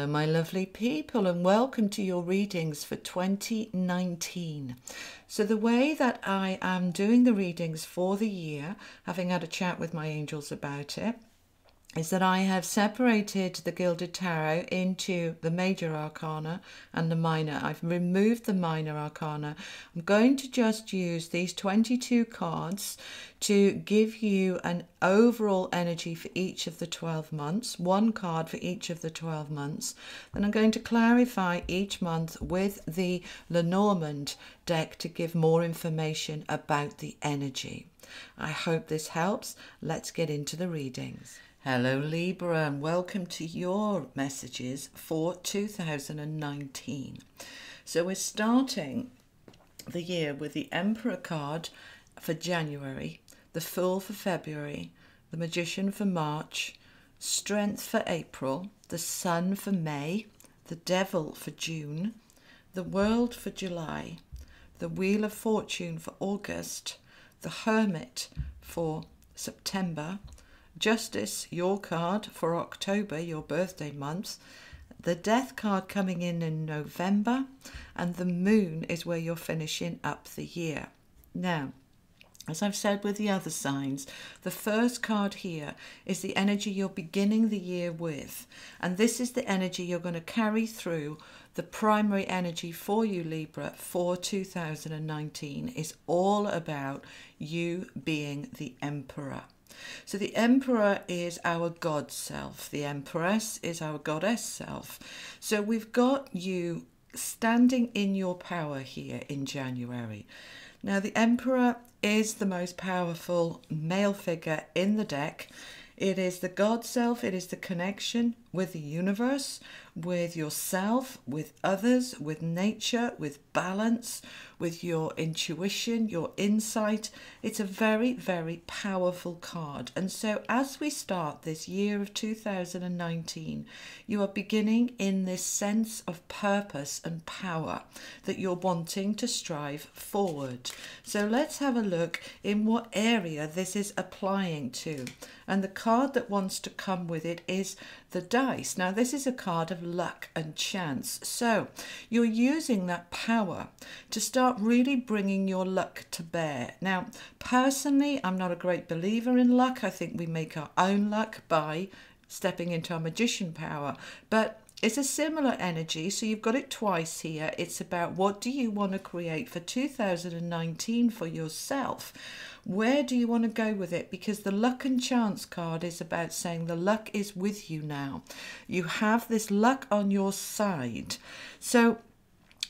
Hello my lovely people, and welcome to your readings for 2019. So the way that I am doing the readings for the year, having had a chat with my angels about it, is that I have separated the Gilded Tarot into the major arcana and the minor. I've removed the minor arcana. I'm going to just use these 22 cards to give you an overall energy for each of the 12 months, one card for each of the 12 months. Then I'm going to clarify each month with the Lenormand deck to give more information about the energy. I hope this helps. Let's get into the readings. Hello Libra, and welcome to your messages for 2019. So we're starting the year with the Emperor card for January, the Fool for February, the Magician for March, Strength for April, the Sun for May, the Devil for June, the World for July, the Wheel of Fortune for August, the Hermit for September, Justice, your card for October, your birthday month, the Death card coming in November, and the Moon is where you're finishing up the year. Now, as I've said with the other signs, the first card here is the energy you're beginning the year with, and this is the energy you're going to carry through. The primary energy for you, Libra, for 2019 is all about you being the Emperor. So the Emperor is our God self. The Empress is our goddess self. So we've got you standing in your power here in January. Now the Emperor is the most powerful male figure in the deck. It is the God self. It is the connection with the universe, with yourself, with others, with nature, with balance, with your intuition, your insight. It's a very, very powerful card. And so as we start this year of 2019, you are beginning in this sense of purpose and power that you're wanting to strive forward. So let's have a look in what area this is applying to. And the card that wants to come with it is the dice. Now this is a card of luck and chance. So you're using that power to start really bringing your luck to bear. Now personally, I'm not a great believer in luck. I think we make our own luck by stepping into our magician power, but it's a similar energy, so you've got it twice here. It's about what do you want to create for 2019 for yourself. Where do you want to go with it? Because the luck and chance card is about saying the luck is with you now. You have this luck on your side. So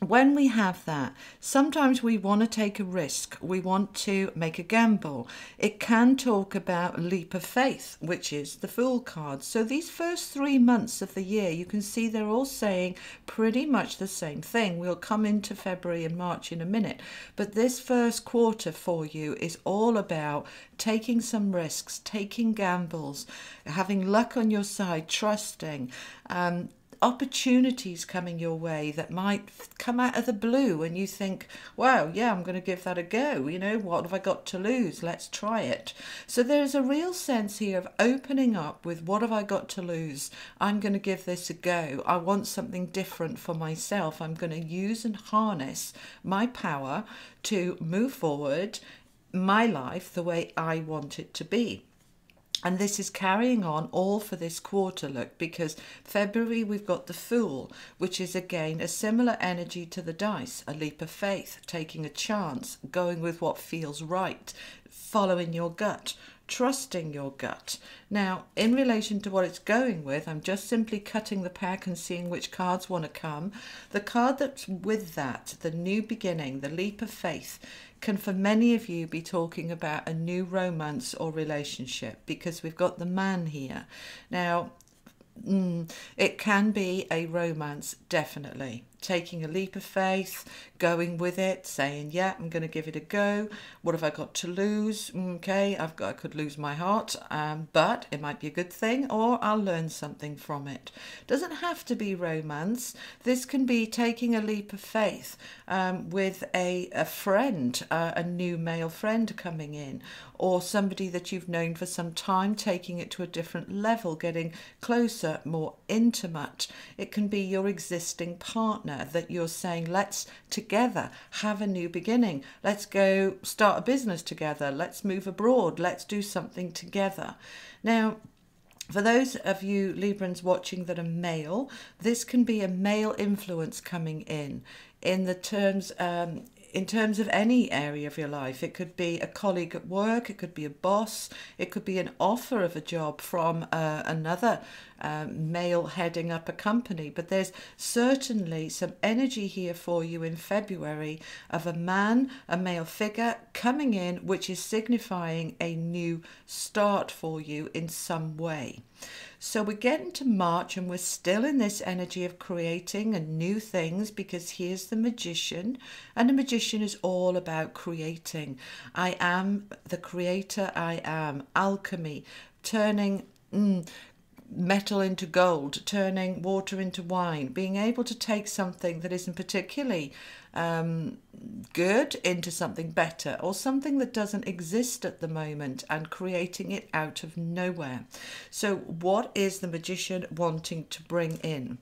when we have that, sometimes we want to take a risk. We want to make a gamble. It can talk about leap of faith, which is the Fool card. So these first 3 months of the year, you can see they're all saying pretty much the same thing. We'll come into February and March in a minute. But this first quarter for you is all about taking some risks, taking gambles, having luck on your side, trusting, opportunities coming your way that might come out of the blue and you think, wow, yeah, I'm going to give that a go. You know, what have I got to lose? Let's try it. So there's a real sense here of opening up with what have I got to lose? I'm going to give this a go. I want something different for myself. I'm going to use and harness my power to move forward my life the way I want it to be. And this is carrying on all for this quarter, look, because February we've got the Fool, which is again a similar energy to the dice, a leap of faith, taking a chance, going with what feels right, following your gut, trusting your gut. Now, in relation to what it's going with, I'm just simply cutting the pack and seeing which cards want to come. The card that's with that, the new beginning, the leap of faith, can for many of you be talking about a new romance or relationship, because we've got the Man here. Now, it can be a romance, definitely. Taking a leap of faith, going with it, saying, yeah, I'm going to give it a go. What have I got to lose? Okay, I could lose my heart, but it might be a good thing, or I'll learn something from it. Doesn't have to be romance. This can be taking a leap of faith with a friend, a new male friend coming in, or somebody that you've known for some time, taking it to a different level, getting closer, more intimate. It can be your existing partner that you're saying, let's together have a new beginning. Let's go start a business together. Let's move abroad. Let's do something together. Now, for those of you Librans watching that are male, this can be a male influence coming in the terms in terms of any area of your life. It could be a colleague at work, it could be a boss, it could be an offer of a job from another male heading up a company. But there's certainly some energy here for you in February of a man, a male figure coming in, which is signifying a new start for you in some way. So we get into March and we're still in this energy of creating and new things, because here's the Magician, and the Magician is all about creating. I am the creator, I am alchemy, turning metal into gold, turning water into wine, being able to take something that isn't particularly good into something better, or something that doesn't exist at the moment, and creating it out of nowhere. So what is the Magician wanting to bring in?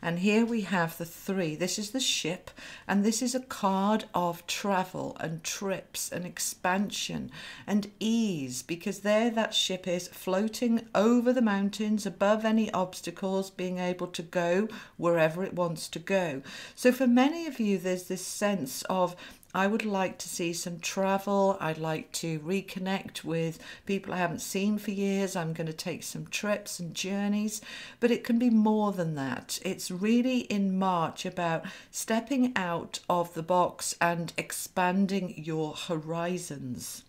And here we have the 3. This is the ship, and this is a card of travel and trips and expansion and ease, because there that ship is floating over the mountains, above any obstacles, being able to go wherever it wants to go. So for many of you, there's this sense of, I would like to see some travel. I'd like to reconnect with people I haven't seen for years. I'm going to take some trips and journeys. But it can be more than that. It's really in March about stepping out of the box and expanding your horizons.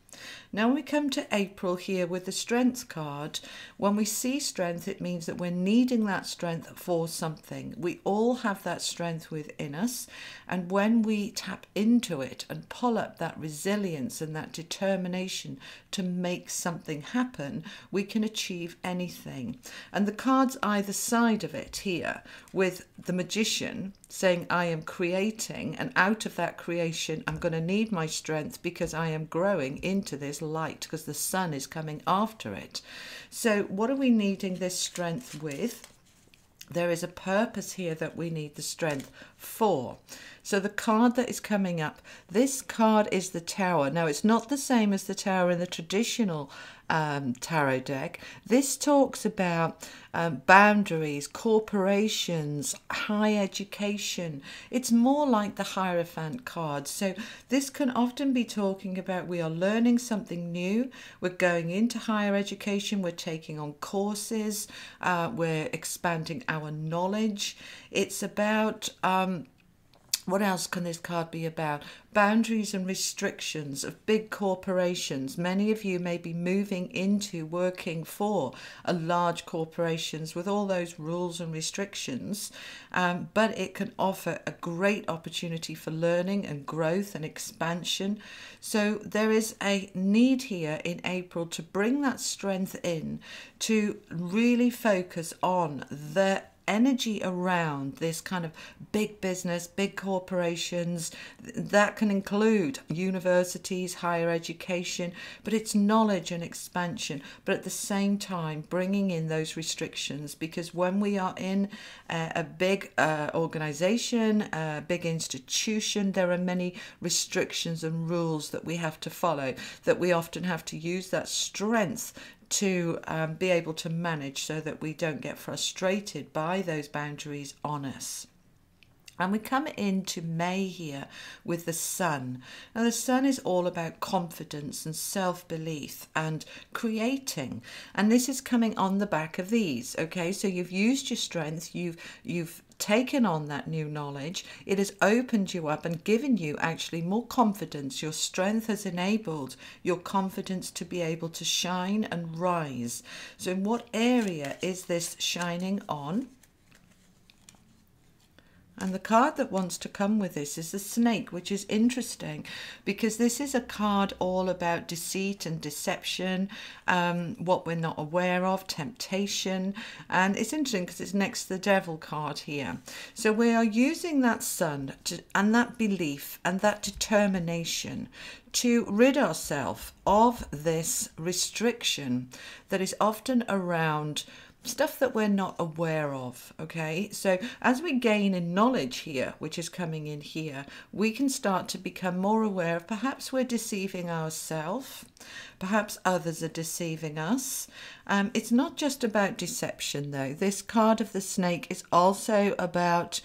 Now we come to April here with the Strength card. When we see strength, it means that we're needing that strength for something. We all have that strength within us, and when we tap into it and pull up that resilience and that determination to make something happen, we can achieve anything. And the cards either side of it here, with the Magician saying, I am creating, and out of that creation I'm going to need my strength, because I am growing into this light, because the sun is coming after it. So what are we needing this strength with? There is a purpose here that we need the strength for. So the card that is coming up, this card is the Tower. Now it's not the same as the Tower in the traditional tarot deck. This talks about boundaries, corporations, high education. It's more like the Hierophant card. So this can often be talking about, we are learning something new, we're going into higher education, we're taking on courses, we're expanding our knowledge. It's about what else can this card be about? Boundaries and restrictions of big corporations. Many of you may be moving into working for a large corporations with all those rules and restrictions, but it can offer a great opportunity for learning and growth and expansion. So there is a need here in April to bring that strength in, to really focus on the energy around this kind of big business, big corporations. That can include universities, higher education, but it's knowledge and expansion, but at the same time bringing in those restrictions, because when we are in a big organization, a big institution, there are many restrictions and rules that we have to follow, that we often have to use that strength to be able to manage, so that we don't get frustrated by those boundaries on us. And we come into May here with the Sun. Now the Sun is all about confidence and self-belief and creating. And this is coming on the back of these. Okay, so you've used your strength, you've taken on that new knowledge. It has opened you up and given you actually more confidence. Your strength has enabled your confidence to be able to shine and rise. So in what area is this shining on? And the card that wants to come with this is the snake, which is interesting because this is a card all about deceit and deception, what we're not aware of, temptation. And it's interesting because it's next to the devil card here. So we are using that sun and that belief and that determination to rid ourselves of this restriction that is often around stuff that we're not aware of. Okay, so as we gain in knowledge here, which is coming in here, we can start to become more aware of perhaps we're deceiving ourselves, perhaps others are deceiving us. It's not just about deception though. This card of the snake is also about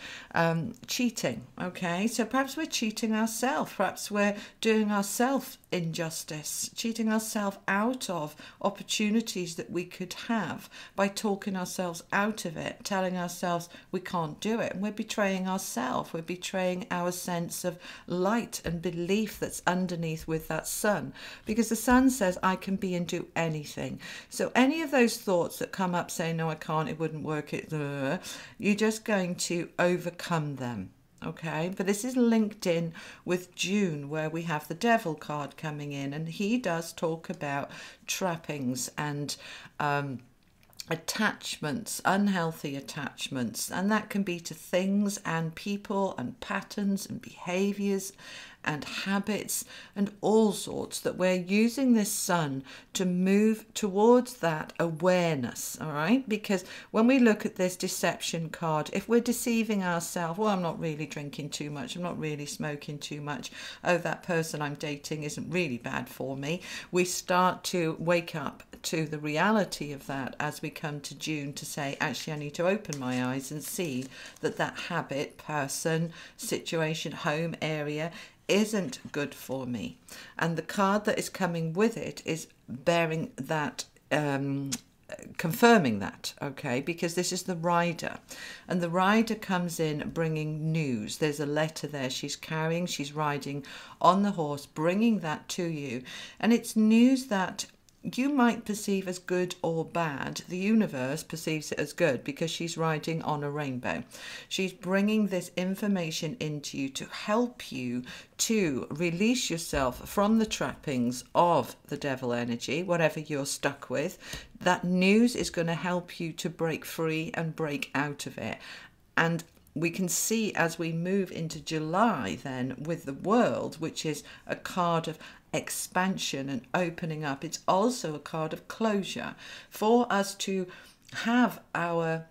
cheating. Okay, so perhaps we're cheating ourselves, perhaps we're doing ourselves injustice, cheating ourselves out of opportunities that we could have by talking ourselves out of it, telling ourselves we can't do it, and we're betraying ourselves, we're betraying our sense of light and belief that's underneath with that sun, because the sun says I can be and do anything. So any of those thoughts that come up saying no I can't, it wouldn't work, you're just going to overcome them. Okay, but this is linked in with June, where we have the devil card coming in, and he does talk about trappings and attachments, unhealthy attachments, and that can be to things and people and patterns and behaviors and habits and all sorts, that we're using this sun to move towards that awareness. All right, because when we look at this deception card, if we're deceiving ourselves, well, I'm not really drinking too much, I'm not really smoking too much, oh, that person I'm dating isn't really bad for me, we start to wake up to the reality of that as we come to June, to say actually I need to open my eyes and see that that habit, person, situation, home, area isn't good for me. And the card that is coming with it is bearing that, confirming that, okay, because this is the rider, and the rider comes in bringing news. There's a letter there she's carrying, she's riding on the horse, bringing that to you, and it's news that you might perceive as good or bad. The universe perceives it as good because she's riding on a rainbow. She's bringing this information into you to help you to release yourself from the trappings of the devil energy, whatever you're stuck with. That news is going to help you to break free and break out of it. And we can see as we move into July then with the world, which is a card of expansion and opening up. It's also a card of closure. For us to have our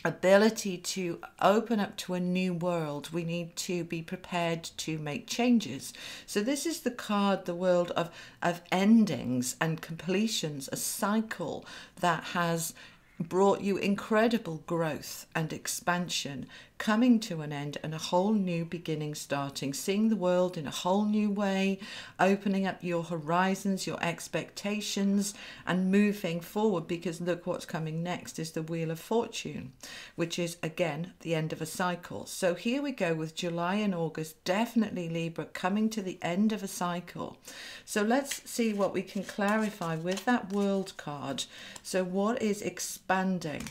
ability to open up to a new world, we need to be prepared to make changes. So this is the card, the world of endings and completions, a cycle that has brought you incredible growth and expansion, coming to an end and a whole new beginning starting, seeing the world in a whole new way, opening up your horizons, your expectations, and moving forward, because look what's coming next is the Wheel of Fortune, which is again the end of a cycle. So here we go with July and August, definitely Libra, coming to the end of a cycle. So let's see what we can clarify with that World card. So what is expanding?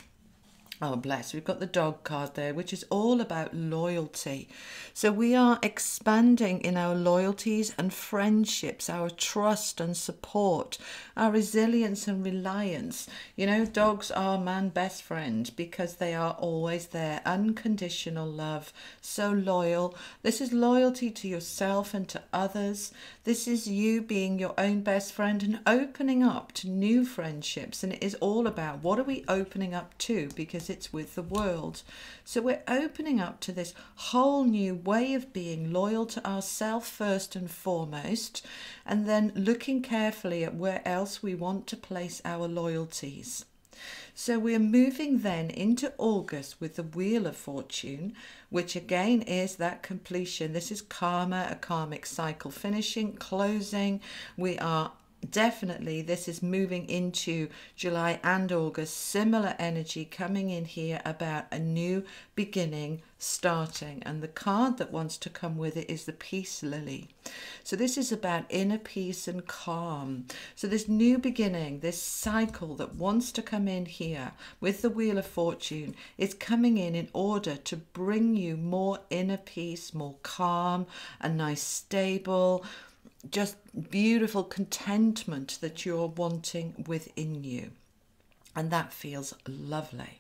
Oh, bless. We've got the dog card there, which is all about loyalty. So we are expanding in our loyalties and friendships, our trust and support, our resilience and reliance. You know, dogs are man's best friend because they are always there. Unconditional love, so loyal. This is loyalty to yourself and to others. This is you being your own best friend and opening up to new friendships. And it is all about what are we opening up to, because it's with the world. So we're opening up to this whole new way of being, loyal to ourselves first and foremost, and then looking carefully at where else we want to place our loyalties. So we're moving then into August with the Wheel of Fortune, which again is that completion. This is karma, a karmic cycle finishing, closing. We are definitely this is moving into July and August. Similar energy coming in here about a new beginning starting, and the card that wants to come with it is the Peace Lily. So this is about inner peace and calm. So this new beginning, this cycle that wants to come in here with the Wheel of Fortune, is coming in order to bring you more inner peace, more calm, a nice stable, just beautiful contentment that you're wanting within you. And that feels lovely.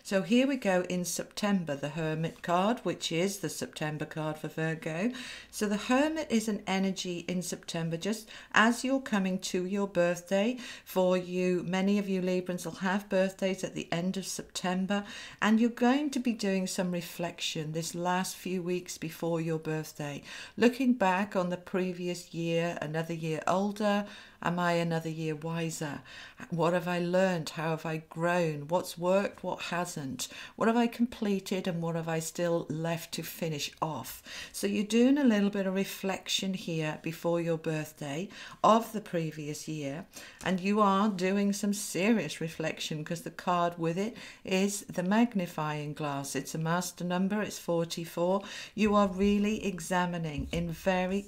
So here we go in September, the Hermit card, which is the September card for Virgo. So the Hermit is an energy in September, just as you're coming to your birthday. For you, many of you Librans will have birthdays at the end of September, and you're going to be doing some reflection this last few weeks before your birthday, looking back on the previous year, another year older. Am I another year wiser? What have I learned? How have I grown? What's worked? What hasn't? What have I completed and what have I still left to finish off? So you're doing a little bit of reflection here before your birthday of the previous year, and you are doing some serious reflection because the card with it is the magnifying glass. It's a master number, it's 44. You are really examining in very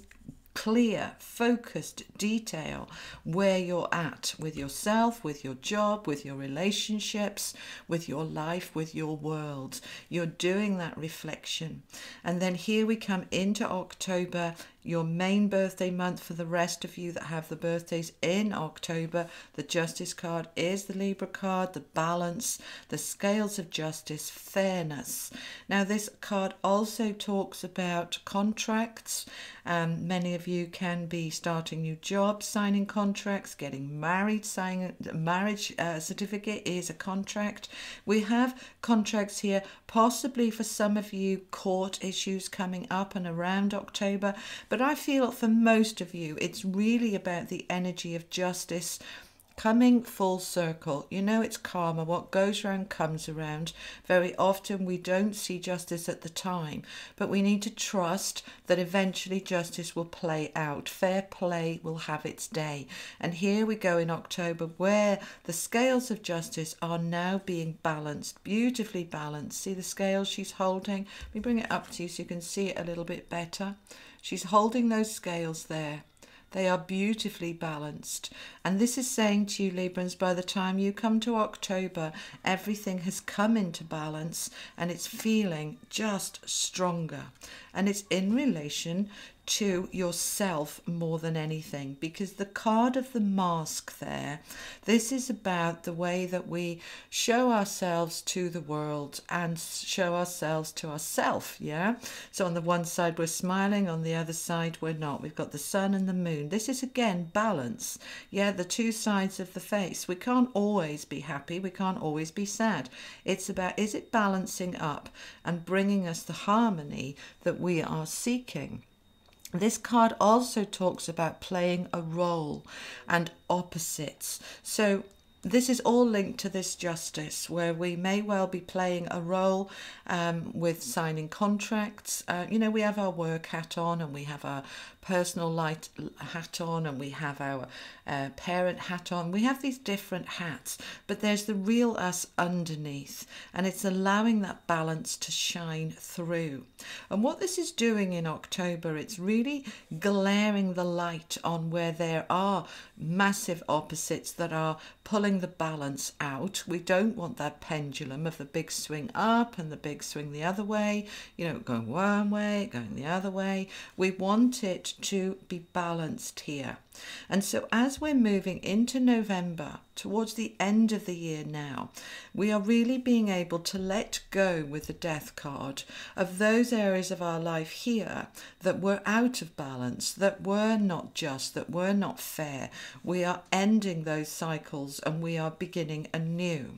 clear, focused detail where you're at with yourself, with your job, with your relationships, with your life, with your world. You're doing that reflection. And then here we come into October, your main birthday month. For the rest of you that have the birthdays in October, the Justice card is the Libra card, the balance, the scales of justice, fairness. Now this card also talks about contracts. Many of you can be starting new jobs, signing contracts, getting married. Signing a marriage certificate is a contract. We have contracts here, possibly for some of you court issues coming up and around October. But I feel for most of you, it's really about the energy of justice coming full circle. You know, it's karma. What goes around comes around. Very often we don't see justice at the time, but we need to trust that eventually justice will play out. Fair play will have its day. And here we go in October, where the scales of justice are now being balanced, beautifully balanced. See the scales she's holding? Let me bring it up to you so you can see it a little bit better. She's holding those scales there. They are beautifully balanced. And this is saying to you, Librans, by the time you come to October, everything has come into balance and it's feeling just stronger. And it's in relation to yourself more than anything, because the card of the mask there, this is about the way that we show ourselves to the world and show ourselves to ourselves. Yeah, so on the one side we're smiling, on the other side we're not. We've got the sun and the moon. This is again balance. Yeah, the two sides of the face. We can't always be happy, we can't always be sad. It's about, is it balancing up and bringing us the harmony that we are seeking? This card also talks about playing a role and opposites. So this is all linked to this justice, where we may well be playing a role with signing contracts. You know, we have our work hat on and we have our personal light hat on and we have our parent hat on. We have these different hats, but there's the real us underneath, and it's allowing that balance to shine through. And what this is doing in October, it's really glaring the light on where there are massive opposites that are pulling the balance out. We don't want that pendulum of the big swing up and the big swing the other way, you know, going one way, going the other way. We want it to be balanced here. And so as we're moving into November, towards the end of the year now, we are really being able to let go with the Death card of those areas of our life here that were out of balance, that were not just, that were not fair. We are ending those cycles and we are beginning anew.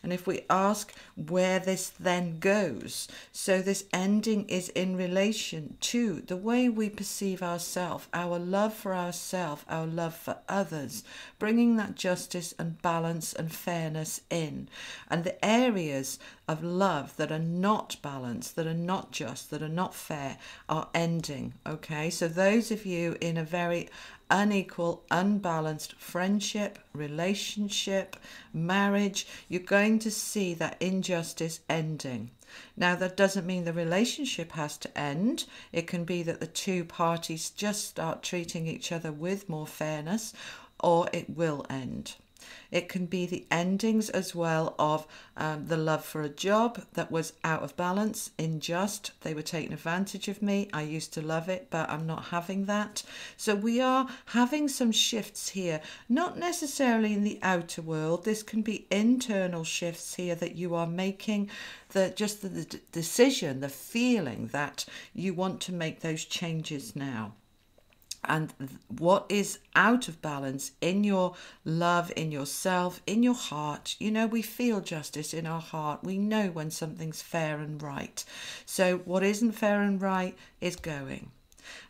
And if we ask where this then goes, so this ending is in relation to the way we perceive ourselves, our love for ourselves, our love for others, bringing that justice and balance and fairness in. And the areas of love that are not balanced, that are not just, that are not fair, are ending. Okay, so those of you in a very unequal, unbalanced friendship, relationship, marriage, you're going to see that injustice ending. Now, that doesn't mean the relationship has to end. It can be that the two parties just start treating each other with more fairness, or it will end. It can be the endings as well of the love for a job that was out of balance, unjust. They were taking advantage of me. I used to love it, but I'm not having that. So we are having some shifts here, not necessarily in the outer world. This can be internal shifts here that you are making, the decision, the feeling that you want to make those changes now. And what is out of balance in your love, in yourself, in your heart. You know, we feel justice in our heart. We know when something's fair and right. So what isn't fair and right is going.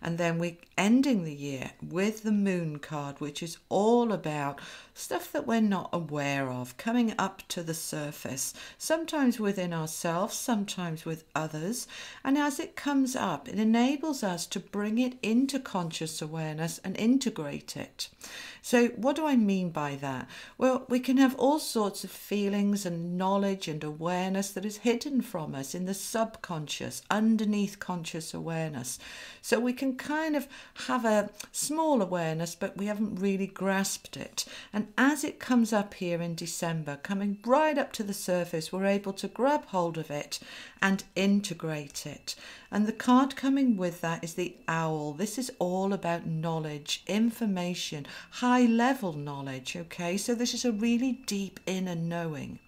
And then we're ending the year with the Moon card, which is all about stuff that we're not aware of, coming up to the surface, sometimes within ourselves, sometimes with others. And as it comes up, it enables us to bring it into conscious awareness and integrate it. So what do I mean by that? Well, we can have all sorts of feelings and knowledge and awareness that is hidden from us in the subconscious, underneath conscious awareness. So we can kind of have a small awareness, but we haven't really grasped it. And as it comes up here in December, coming right up to the surface, we're able to grab hold of it and integrate it. And the card coming with that is the owl. This is all about knowledge, information, high-level knowledge, okay? So this is a really deep inner knowing,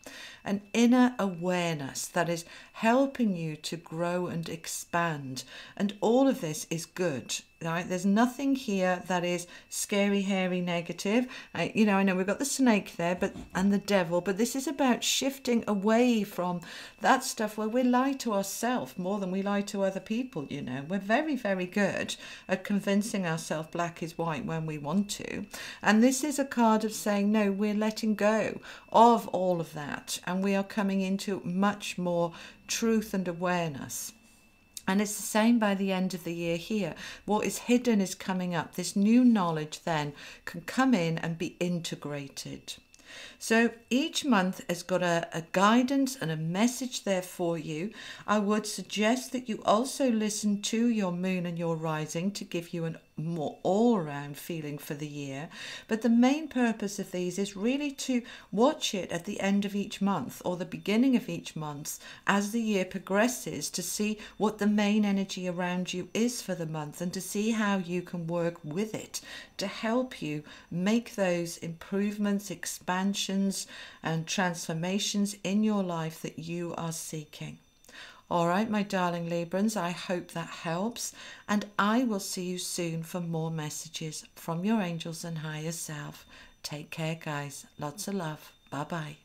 an inner awareness that is helping you to grow and expand. And all of this is good, right? There's nothing here that is scary, hairy, negative. I know we've got the snake there, and the devil, but this is about shifting away from that stuff where we lie to ourselves more than we lie to other people. You know, we're very, very good at convincing ourselves black is white when we want to. And this is a card of saying, no, we're letting go of all of that. And we are coming into much more truth and awareness. And it's the same by the end of the year here. What is hidden is coming up. This new knowledge then can come in and be integrated. So each month has got a guidance and a message there for you. I would suggest that you also listen to your moon and your rising to give you a more all-around feeling for the year. But the main purpose of these is really to watch it at the end of each month or the beginning of each month as the year progresses, to see what the main energy around you is for the month and to see how you can work with it to help you make those improvements, expansions and transformations in your life that you are seeking. All right, my darling Librans, I hope that helps, and I will see you soon for more messages from your angels and higher self. Take care, guys. Lots of love. Bye-bye.